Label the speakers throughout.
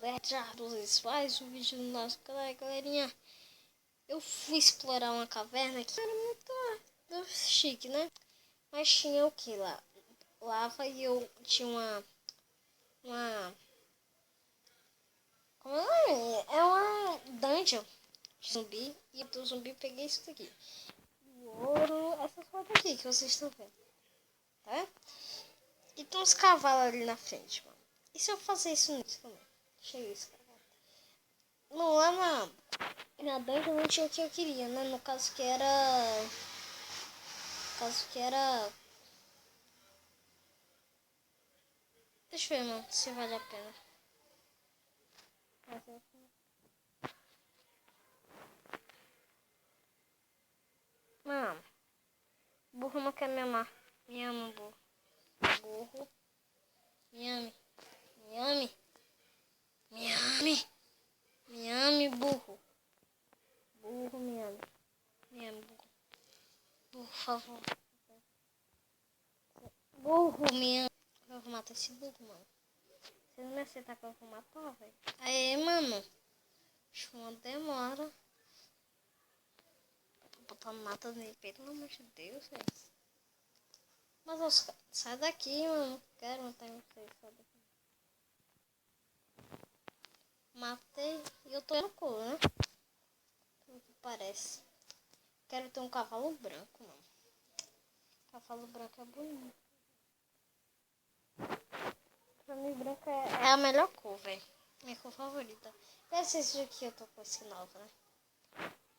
Speaker 1: Vocês faz um vídeo no nosso canal, galerinha. Eu fui explorar uma caverna que era muito chique, né? Mas tinha o que lá? Lava e eu tinha uma como é uma dungeon de zumbi. E do zumbi eu peguei isso daqui. O ouro, essas coisas aqui que vocês estão vendo. Tá? E tem uns cavalos ali na frente, mano. E se eu fazer isso nisso também? Cheio isso, cavalo. Não, lá na dungeon não tinha o que eu queria, né? No caso que era... Deixa eu ver, mano, se vale a pena. Mano, burro não quer me amar. Me ama, burro. Burro. Me ame. Me ame. Me ame. Me ame, burro. Burro, me ame. Me ame, burro. Burro, por favor. Burro, me ame. Eu vou matar esse burro, mano. Você não me aceitar que eu vou matar, velho? Aê, mano. Acho uma demora. Vou botar mata nele, pelo amor de Deus, velho. Mas eu sai daqui, mano. Não quero matar você. Sai daqui. Matei e eu tô no cu, né? Pelo que parece. Quero ter um cavalo branco, mano. Cavalo branco é bonito. Pra mim, branco é a melhor cor, velho. Minha cor favorita. Deve ser esse aqui eu tô com esse novo, né?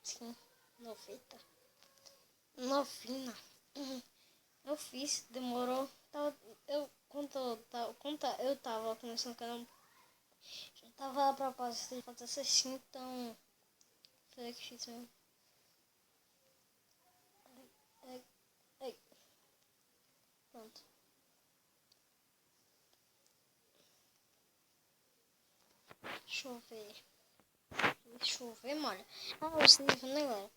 Speaker 1: Sim, 90. Novina. Eu fiz, demorou. Quando eu tava começando o canal, já tava a propósito de fazer 60, então foi que fiz mesmo. Ai. Pronto. Chover, molha. Ah, os livros, né, galera?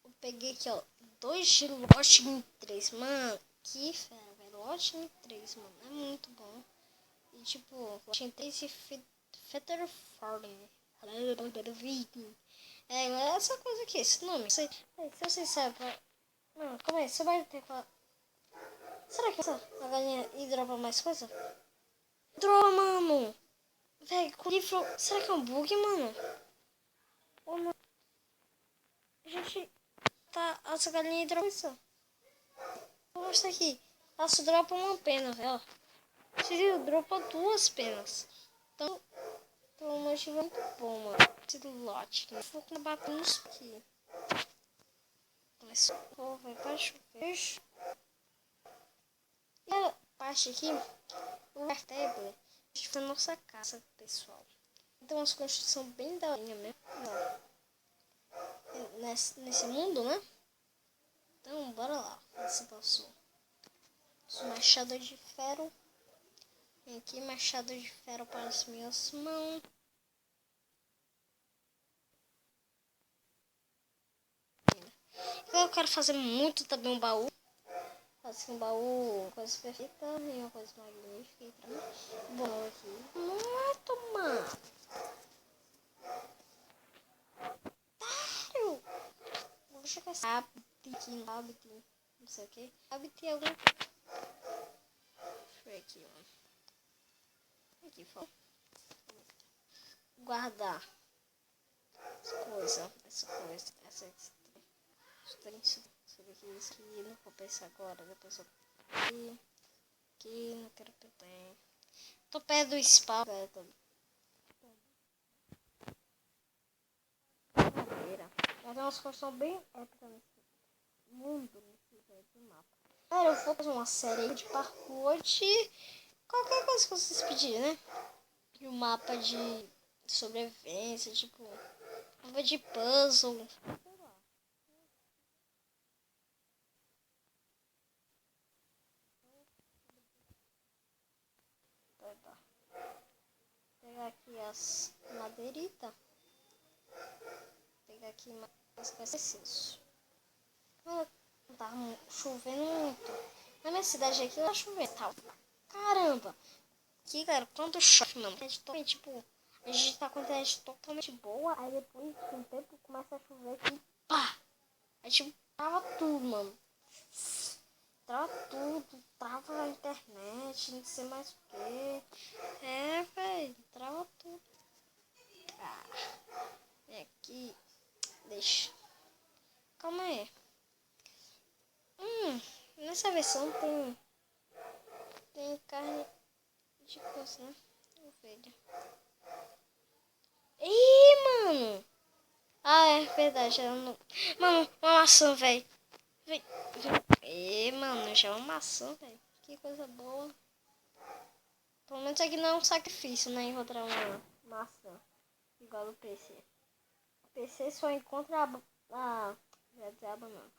Speaker 1: Eu peguei aqui, ó, 2 de Lost em 3. Mano, que fera, velho. Lost em 3, mano. É muito bom. E, tipo, Lost em 3 e Feather Falling. É essa coisa aqui, esse nome. Se vocês sabem, mano, calma aí, você vai ter que... Será que a galinha dropa mais coisa? Dropa, mano! Véi, com livro... Será que é um bug, mano? Ou não? A gente... Tá, essa galinha dropa isso. Vou mostrar aqui. Ela só dropa uma pena, velho. Você viu? Dropa 2 penas. Então, pelo motivo é muito bom, mano. Esse lote. Eu vou bater nos aqui. Mas, vai para chover. E a parte aqui, o vertébrio, foi nossa casa, pessoal. Então, uma construção bem da linha mesmo. Nesse mundo, né? Então, bora lá. Esse passou. Machado de ferro. Vem aqui, machado de ferro para as minhas mãos. Eu quero fazer muito também um baú. Fazer um baú, coisa perfeita e uma coisa magnífica. E pra mim, bom aqui. Muito, mano. Sério? Vou chegar esse hábito, não sei o que. Hábito é algum... Deixa eu ver aqui, ó. Aqui, fala. Guardar essa coisa, isso daqui, não vou pensar agora, depois eu aqui, não quero que eu tenha. Tô perto do spawn, mas é uma construção bem épica nesse mundo, nesse mapa. Cara, eu vou fazer uma série de parkour de qualquer coisa que vocês pedirem, né? De um mapa de sobrevivência, tipo, mapa de puzzle. Tá. Pegar aqui as madeiritas. Pegar aqui mais precisos. Tá chovendo muito. Na minha cidade aqui tá chovendo. Tá. Caramba. Aqui, cara, quando chove, mano. É tipo A gente tá com a internet totalmente boa, aí depois de um tempo começa a chover aqui, pá! Aí tipo, trava tudo, mano. Trava tudo, trava a internet, não sei mais o que. É, velho, trava tudo. Ah, vem aqui, deixa. Calma aí. Nessa versão tem carne de coisa, né? Ovelha. Ih, mano! Ah, é verdade. Eu não... Mano, uma maçã, velho. Vem, vem. Ih, mano, já é uma maçã, velho. Que coisa boa. Pelo menos aqui não é um sacrifício, né? Encontrar uma maçã. Igual no PC. O PC só encontra já dizer a banana.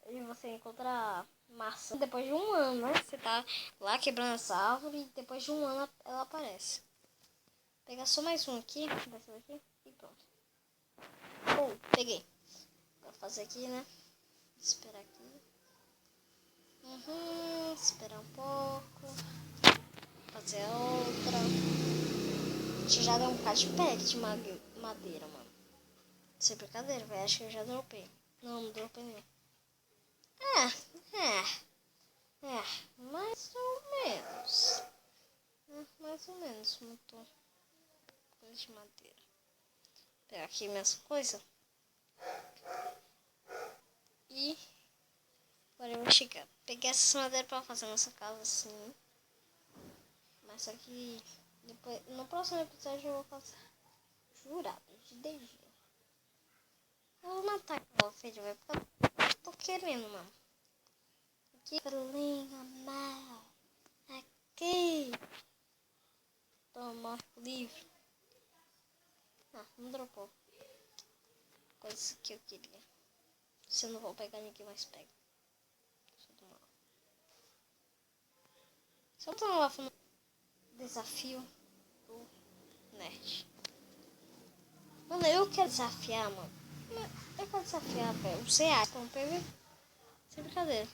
Speaker 1: E você encontra maçã depois de um ano, né? Você tá lá quebrando essa árvore e depois de um ano ela aparece. Vou pegar só mais um aqui, dessa daqui, e pronto. Bom, peguei. Vou fazer aqui, né? Esperar aqui. Esperar um pouco. Fazer outra. Isso já deu um bocado de pele de madeira, mano. Sem brincadeira, velho. Acho que eu já dropei. Não dropei nenhum. Mais ou menos. Mais ou menos, muito coisa de madeira. Vou pegar aqui minhas coisas. E agora eu vou chegar. Peguei essas madeiras pra fazer nossa casa assim. Mas só que depois, no próximo episódio eu vou fazer. Jurado, de DG. Eu vou matar aquela filha, velho. Porque eu tô querendo, mano. Aqui, linha mal. Aqui. Toma, livre. Não dropou. Coisa que eu queria. Se eu não vou pegar, ninguém mais pega. Só tô lá no desafio do nerd. Mano, eu quero desafiar, mano. Eu quero desafiar, velho. Você acha? Então, PV? Sem brincadeira.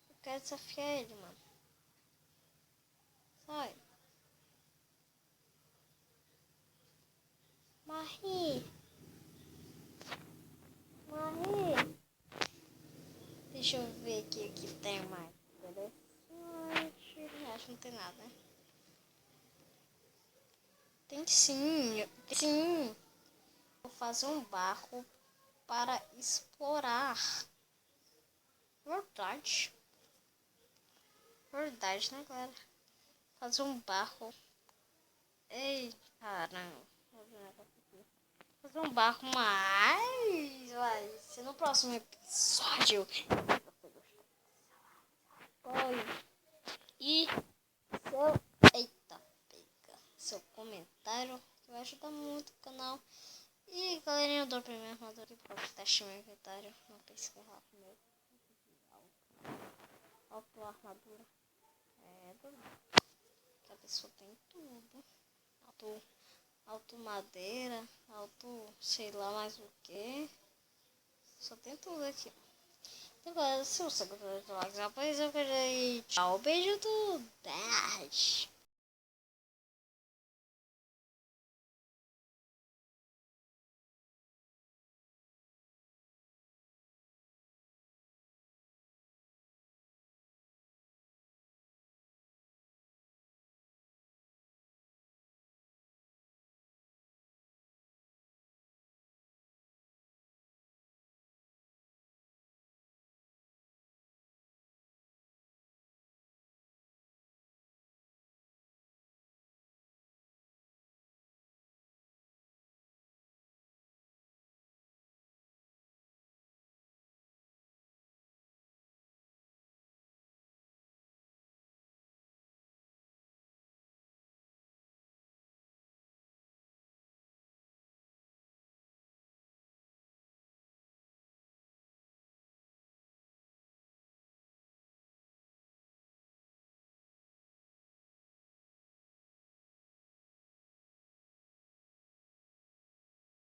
Speaker 1: Eu quero desafiar ele, mano. Sai. Morri. Deixa eu ver aqui o que tem mais. Interessante. Acho que não tem nada, né? Tem sim. Tem sim. Vou fazer um barco para explorar. Verdade. Verdade, né, galera? Fazer um barco. Ei, caramba. Fazer um barco, mas vai ser no próximo episódio. E seu comentário que vai ajudar muito o canal. E galerinha, eu dou pra minha armadura aqui pra testar meu inventário. Não pesquei lá primeiro. Auto armadura. Que a pessoa tem tudo. Auto madeira. Auto sei lá mais o que. Só tem tudo aqui. Então, galera, se você gostou do like, pois eu quero ir. Tchau, beijo do Dash.